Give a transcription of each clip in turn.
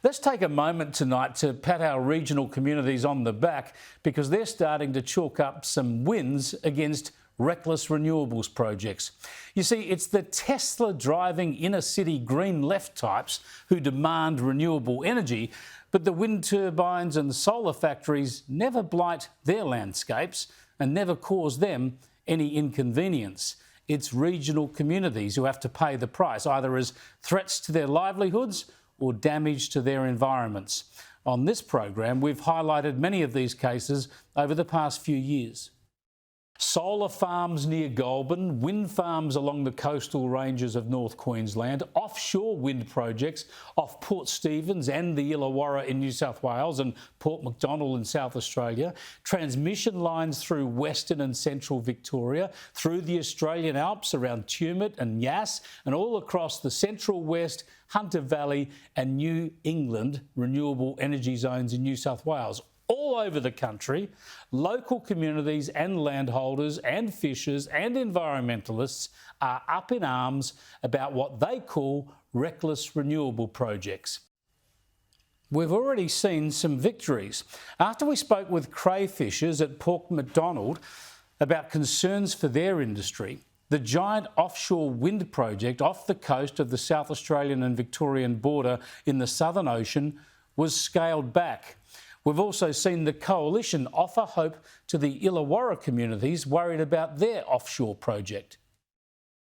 Let's take a moment tonight to pat our regional communities on the back because they're starting to chalk up some wins against reckless renewables projects. You see, it's the Tesla-driving inner-city green left types who demand renewable energy, but the wind turbines and solar factories never blight their landscapes and never cause them any inconvenience. It's regional communities who have to pay the price, either as threats to their livelihoods or damage to their environments. On this program, we've highlighted many of these cases over the past few years. Solar farms near Goulburn, wind farms along the coastal ranges of North Queensland, offshore wind projects off Port Stephens and the Illawarra in New South Wales and Port Macdonald in South Australia, transmission lines through Western and Central Victoria, through the Australian Alps around Tumut and Yass, and all across the Central West, Hunter Valley and New England renewable energy zones in New South Wales. All over the country, local communities and landholders and fishers and environmentalists are up in arms about what they call reckless renewable projects. We've already seen some victories. After we spoke with crayfishers at Port Macdonald about concerns for their industry, the giant offshore wind project off the coast of the South Australian and Victorian border in the Southern Ocean was scaled back. We've also seen the coalition offer hope to the Illawarra communities worried about their offshore project.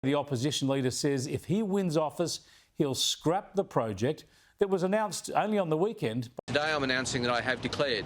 The opposition leader says if he wins office, he'll scrap the project that was announced only on the weekend. Today I'm announcing that I have declared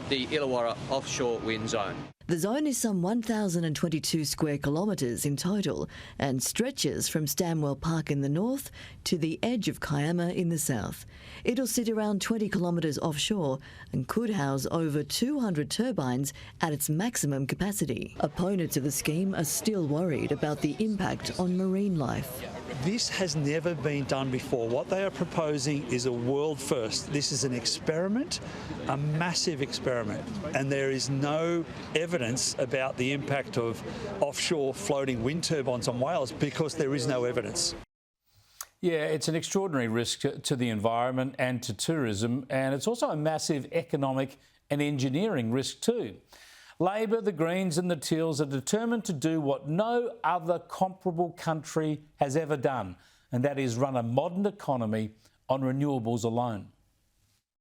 the Illawarra offshore wind zone. The zone is some 1,022 square kilometres in total and stretches from Stanwell Park in the north to the edge of Kiama in the south. It'll sit around 20 kilometres offshore and could house over 200 turbines at its maximum capacity. Opponents of the scheme are still worried about the impact on marine life. This has never been done before. What they are proposing is a world first. This is an experiment, a massive experiment, and there is no evidence about the impact of offshore floating wind turbines on whales because there is no evidence. Yeah, it's an extraordinary risk to the environment and to tourism, and it's also a massive economic and engineering risk too. Labor, the Greens and the Teals are determined to do what no other comparable country has ever done, and that is run a modern economy on renewables alone.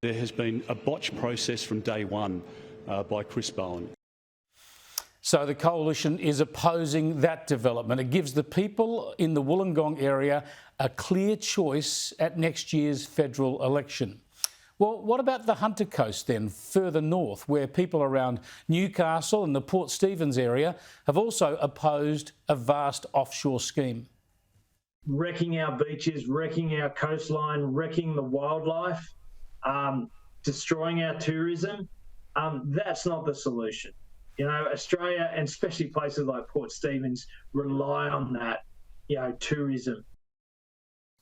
There has been a botched process from day one by Chris Bowen. So the coalition is opposing that development. It gives the people in the Wollongong area a clear choice at next year's federal election. Well, what about the Hunter Coast then, further north, where people around Newcastle and the Port Stephens area have also opposed a vast offshore scheme? Wrecking our beaches, wrecking our coastline, wrecking the wildlife, destroying our tourism, that's not the solution. You know, Australia and especially places like Port Stephens rely on that, tourism.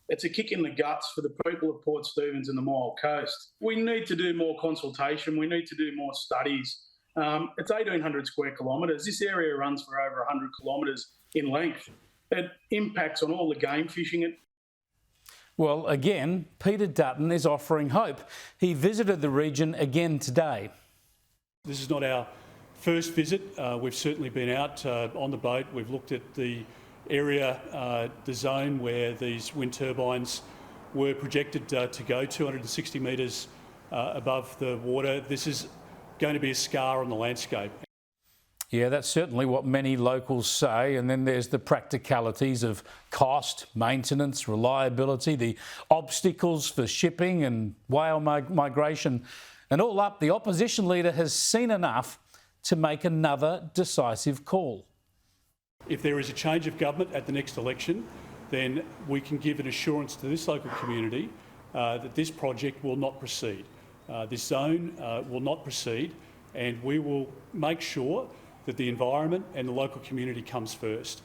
It's a kick in the guts for the people of Port Stephens and the Mile Coast. We need to do more consultation. We need to do more studies. It's 1,800 square kilometres. This area runs for over 100 kilometres in length. It impacts on all the game fishing. Well, again, Peter Dutton is offering hope. He visited the region again today. This is not our first visit. We've certainly been out on the boat. We've looked at the area, the zone where these wind turbines were projected to go 260 metres above the water. This is going to be a scar on the landscape. Yeah, that's certainly what many locals say. And then there's the practicalities of cost, maintenance, reliability, the obstacles for shipping and whale migration. And all up, the opposition leader has seen enough to make another decisive call. If there is a change of government at the next election, then we can give an assurance to this local community that this project will not proceed. This zone will not proceed, and we will make sure that the environment and the local community comes first.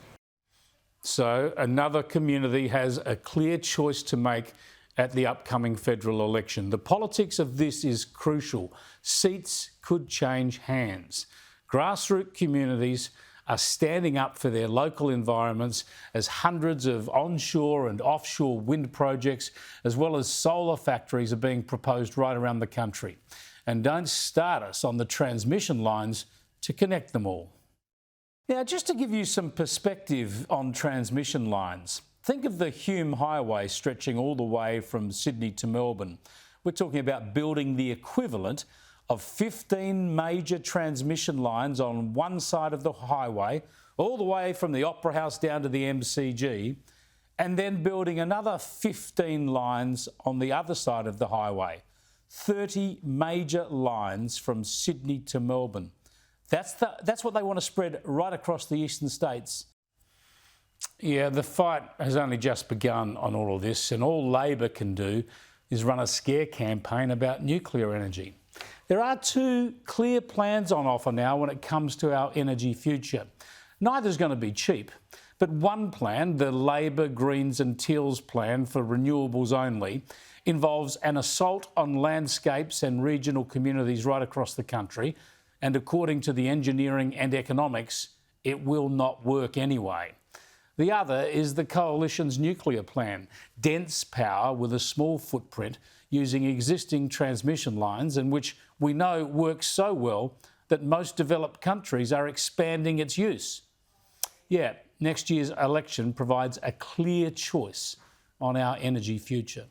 So another community has a clear choice to make at the upcoming federal election. The politics of this is crucial. Seats could change hands. Grassroots communities are standing up for their local environments as hundreds of onshore and offshore wind projects, as well as solar factories, are being proposed right around the country. And don't start us on the transmission lines to connect them all. Now, just to give you some perspective on transmission lines, think of the Hume Highway stretching all the way from Sydney to Melbourne. We're talking about building the equivalent of 15 major transmission lines on one side of the highway, all the way from the Opera House down to the MCG, and then building another 15 lines on the other side of the highway. 30 major lines from Sydney to Melbourne. That's what they want to spread right across the eastern states. Yeah, the fight has only just begun on all of this, and all Labor can do is run a scare campaign about nuclear energy. There are two clear plans on offer now when it comes to our energy future. Neither's going to be cheap, but one plan, the Labor, Greens and Teal's plan for renewables only, involves an assault on landscapes and regional communities right across the country, and according to the engineering and economics, it will not work anyway. The other is the Coalition's nuclear plan, dense power with a small footprint using existing transmission lines, and which we know works so well that most developed countries are expanding its use. Yeah, next year's election provides a clear choice on our energy future.